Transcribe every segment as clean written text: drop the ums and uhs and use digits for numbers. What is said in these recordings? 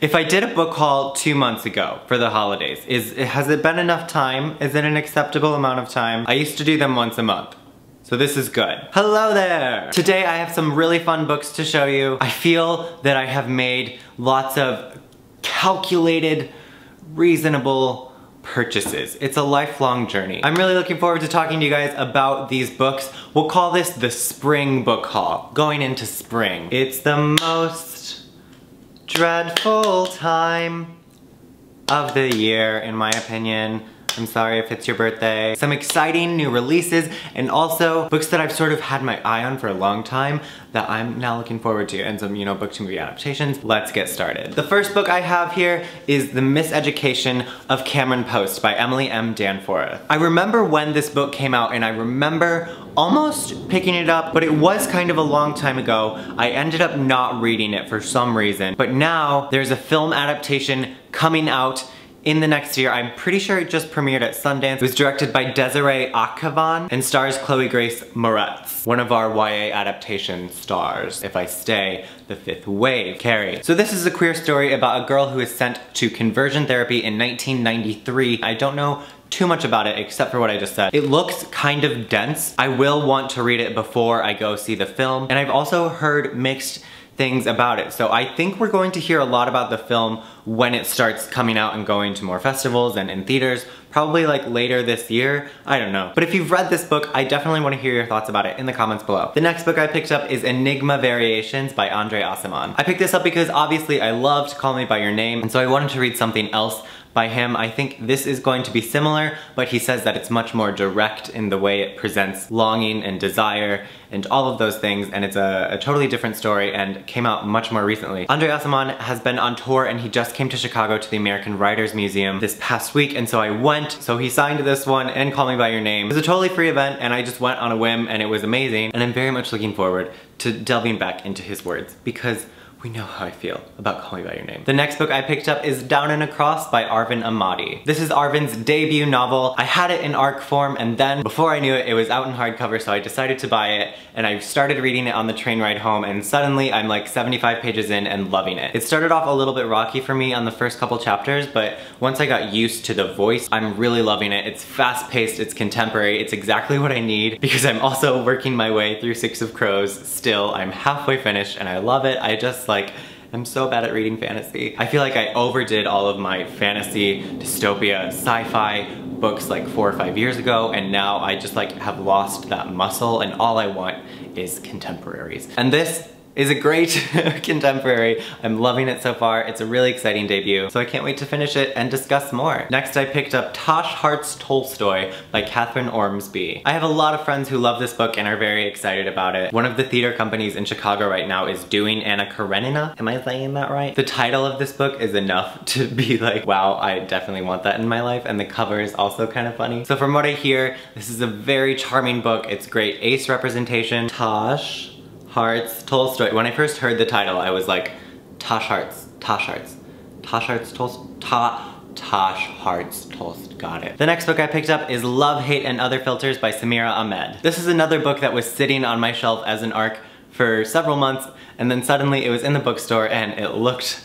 If I did a book haul 2 months ago for the holidays, has it been enough time? Is it an acceptable amount of time? I used to do them once a month. So this is good. Hello there! Today I have some really fun books to show you. I feel that I have made lots of calculated, reasonable purchases. It's a lifelong journey. I'm really looking forward to talking to you guys about these books. We'll call this the spring book haul, going into spring. It's the most dreadful time of the year, in my opinion. I'm sorry if it's your birthday. Some exciting new releases, and also books that I've sort of had my eye on for a long time that I'm now looking forward to, and some, book to movie adaptations. Let's get started. The first book I have here is The Miseducation of Cameron Post by Emily M. Danforth. I remember when this book came out, and I remember almost picking it up, but it was kind of a long time ago. I ended up not reading it for some reason, but now there's a film adaptation coming out in the next year. I'm pretty sure it just premiered at Sundance. It was directed by Desiree Akhavan and stars Chloe Grace Moretz, one of our YA adaptation stars. If I Stay, The Fifth Wave, Carrie. So this is a queer story about a girl who is sent to conversion therapy in 1993. I don't know too much about it except for what I just said. It looks kind of dense. I will want to read it before I go see the film, and I've also heard mixed things about it. So I think we're going to hear a lot about the film when it starts coming out and going to more festivals and in theaters, probably like later this year. I don't know. But if you've read this book, I definitely want to hear your thoughts about it in the comments below. The next book I picked up is Enigma Variations by Andre Aciman. I picked this up because obviously I loved Call Me By Your Name, and so I wanted to read something else by him. I think this is going to be similar, but he says that it's much more direct in the way it presents longing and desire and all of those things, and it's a totally different story and came out much more recently. Andre Aciman has been on tour, and he just came to Chicago to the American Writers Museum this past week, and so I went. So he signed this one and Call Me By Your Name. It was a totally free event, and I just went on a whim, and it was amazing, and I'm very much looking forward to delving back into his words, because we know how I feel about Call Me By Your Name. The next book I picked up is Down and Across by Arvin Amadi. This is Arvin's debut novel. I had it in ARC form, and then before I knew it, it was out in hardcover, so I decided to buy it, and I started reading it on the train ride home, and suddenly I'm like 75 pages in and loving it. It started off a little bit rocky for me on the first couple chapters, but once I got used to the voice, I'm really loving it. It's fast-paced, it's contemporary, it's exactly what I need, because I'm also working my way through Six of Crows still. I'm halfway finished, and I love it. I'm so bad at reading fantasy. I feel like I overdid all of my fantasy, dystopia, sci-fi books like 4 or 5 years ago, and now I just have lost that muscle, and all I want is contemporaries. And this is a great contemporary. I'm loving it so far. It's a really exciting debut, so I can't wait to finish it and discuss more. Next, I picked up Tosh Hart's Tolstoy by Catherine Ormsby. I have a lot of friends who love this book and are very excited about it. One of the theater companies in Chicago right now is doing Anna Karenina. Am I saying that right? The title of this book is enough to be like, wow, I definitely want that in my life, and the cover is also kind of funny. So from what I hear, this is a very charming book. It's great ace representation. Tosh Hart's Tolstoy. When I first heard the title, I was like, Tosh Hart's Tolstoy, got it. The next book I picked up is Love, Hate, and Other Filters by Samira Ahmed. This is another book that was sitting on my shelf as an ARC for several months, and then suddenly it was in the bookstore and it looked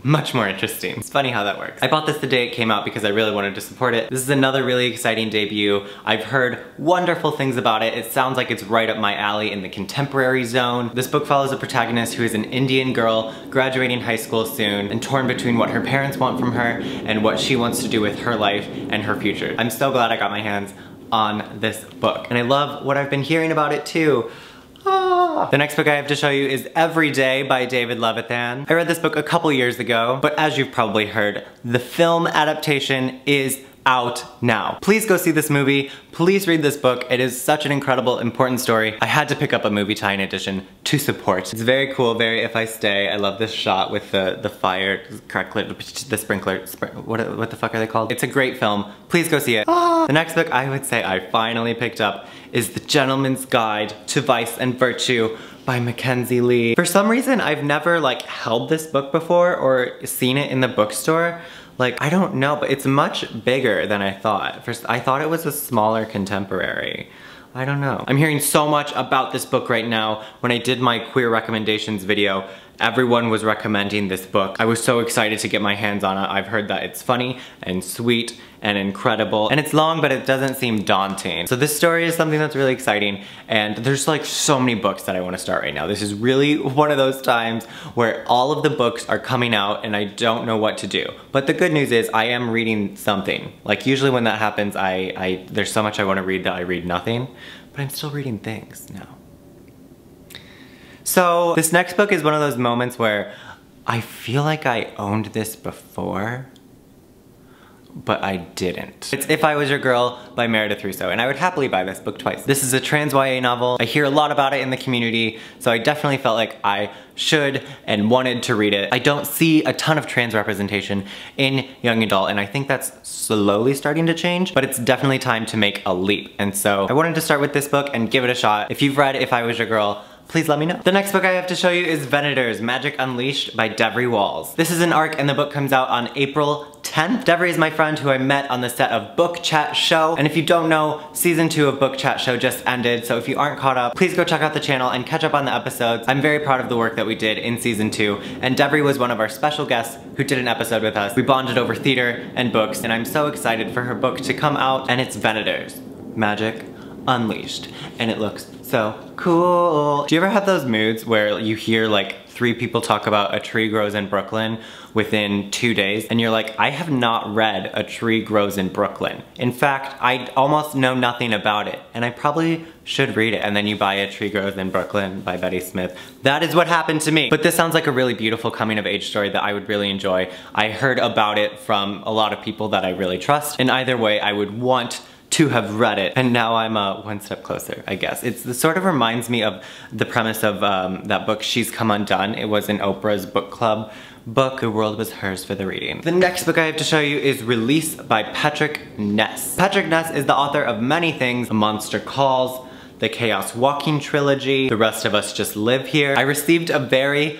much more interesting. It's funny how that works. I bought this the day it came out because I really wanted to support it. This is another really exciting debut. I've heard wonderful things about it. It sounds like it's right up my alley in the contemporary zone. This book follows a protagonist who is an Indian girl graduating high school soon and torn between what her parents want from her and what she wants to do with her life and her future. I'm so glad I got my hands on this book, and I love what I've been hearing about it too. The next book I have to show you is Every Day by David Levithan. I read this book a couple years ago, but as you've probably heard, the film adaptation is out now. Please go see this movie. Please read this book. It is such an incredible, important story. I had to pick up a movie tie-in edition to support. It's very cool, very If I Stay. I love this shot with the fire, the sprinkler, what the fuck are they called? It's a great film. Please go see it. The next book I would say I finally picked up is The Gentleman's Guide to Vice and Virtue by Mackenzie Lee. For some reason, I've never held this book before or seen it in the bookstore. I don't know, but it's much bigger than I thought. First, I thought it was a smaller contemporary. I don't know. I'm hearing so much about this book right now. When I did my queer recommendations video, Everyone was recommending this book. I was so excited to get my hands on it. I've heard that it's funny and sweet and incredible. And it's long, but it doesn't seem daunting. So this story is something that's really exciting, and there's like so many books that I want to start right now. This is really one of those times where all of the books are coming out and I don't know what to do. But the good news is I am reading something. Like usually when that happens, there's so much I want to read that I read nothing, but I'm still reading things now. So this next book is one of those moments where I feel like I owned this before, but I didn't. It's If I Was Your Girl by Meredith Russo, and I would happily buy this book twice. This is a trans YA novel. I hear a lot about it in the community, so I definitely felt like I should and wanted to read it. I don't see a ton of trans representation in young adult, and I think that's slowly starting to change, but it's definitely time to make a leap. And so I wanted to start with this book and give it a shot. If you've read If I Was Your Girl, please let me know. The next book I have to show you is Venators, Magic Unleashed by Devery Walls. This is an arc and the book comes out on April 10th. Devery is my friend who I met on the set of Book Chat Show. And if you don't know, season 2 of Book Chat Show just ended. So if you aren't caught up, please go check out the channel and catch up on the episodes. I'm very proud of the work that we did in season 2. And Devery was one of our special guests who did an episode with us. We bonded over theater and books, and I'm so excited for her book to come out, and it's Venators, Magic Unleashed. And it looks so cool. Do you ever have those moods where you hear like 3 people talk about A Tree Grows in Brooklyn within 2 days, and you're like, I have not read A Tree Grows in Brooklyn. In fact, I almost know nothing about it, and I probably should read it. And then you buy A Tree Grows in Brooklyn by Betty Smith. That is what happened to me. But this sounds like a really beautiful coming of age story that I would really enjoy. I heard about it from a lot of people that I really trust, and either way, I would want to have read it, and now I'm one step closer, I guess. It sort of reminds me of the premise of that book, She's Come Undone. It was in Oprah's book club book. The world was hers for the reading. The next book I have to show you is Release by Patrick Ness. Patrick Ness is the author of many things: A Monster Calls, the Chaos Walking trilogy, The Rest of Us Just Live Here. I received a very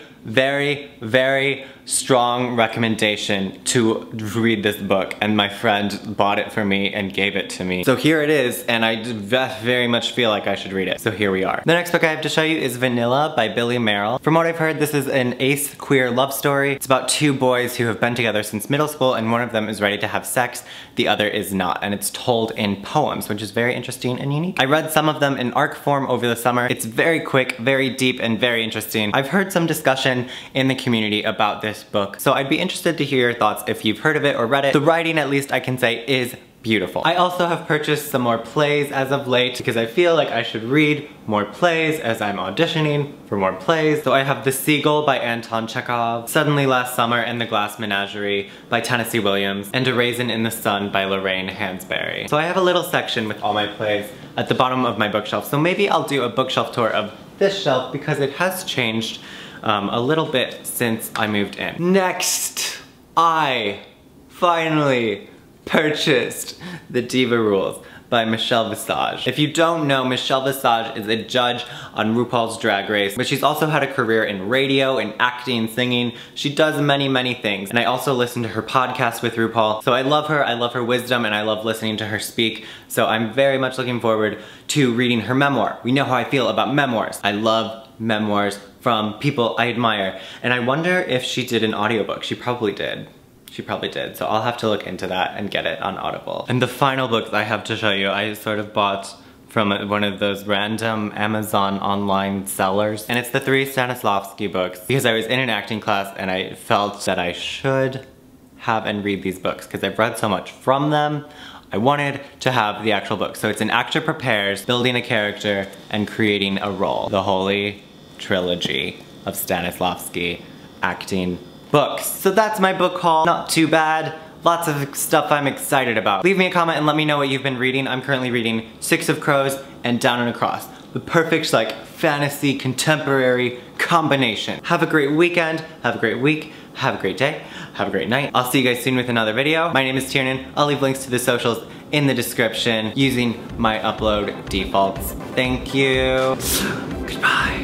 strong recommendation to read this book, and my friend bought it for me and gave it to me. So here it is, and I very much feel like I should read it. So here we are. The next book I have to show you is Vanilla by Billy Merrill. From what I've heard, this is an ace queer love story. It's about 2 boys who have been together since middle school, and one of them is ready to have sex, the other is not, and it's told in poems, which is very interesting and unique. I read some of them in ARC form over the summer. It's very quick, very deep, and very interesting. I've heard some discussion in the community about this book, so I'd be interested to hear your thoughts if you've heard of it or read it. The writing, at least I can say, is beautiful. I also have purchased some more plays as of late because I feel like I should read more plays as I'm auditioning for more plays. So I have The Seagull by Anton Chekhov, Suddenly Last Summer and the Glass Menagerie by Tennessee Williams, and A Raisin in the Sun by Lorraine Hansberry. So I have a little section with all my plays at the bottom of my bookshelf, so maybe I'll do a bookshelf tour of this shelf because it has changed a little bit since I moved in. Next, I finally purchased The Diva Rules by Michelle Visage. If you don't know, Michelle Visage is a judge on RuPaul's Drag Race, but she's also had a career in radio and acting, singing. She does many things. And I also listen to her podcast with RuPaul. So I love her wisdom, and I love listening to her speak. So I'm very much looking forward to reading her memoir. We know how I feel about memoirs. I love memoirs from people I admire. And I wonder if she did an audiobook. She probably did. She probably did, so I'll have to look into that and get it on Audible. And the final book I have to show you, I sort of bought from one of those random Amazon online sellers. And it's the 3 Stanislavski books, because I was in an acting class and I felt that I should have and read these books because I've read so much from them. I wanted to have the actual book. So it's An Actor Prepares, Building a Character, and Creating a Role. The Holy Trilogy of Stanislavski acting books. So that's my book haul. Not too bad. Lots of stuff I'm excited about. Leave me a comment and let me know what you've been reading. I'm currently reading Six of Crows and Down and Across. The perfect like fantasy contemporary combination. Have a great weekend. Have a great week. Have a great day. Have a great night. I'll see you guys soon with another video. My name is Tiernan. I'll leave links to the socials in the description using my upload defaults. Thank you. Goodbye.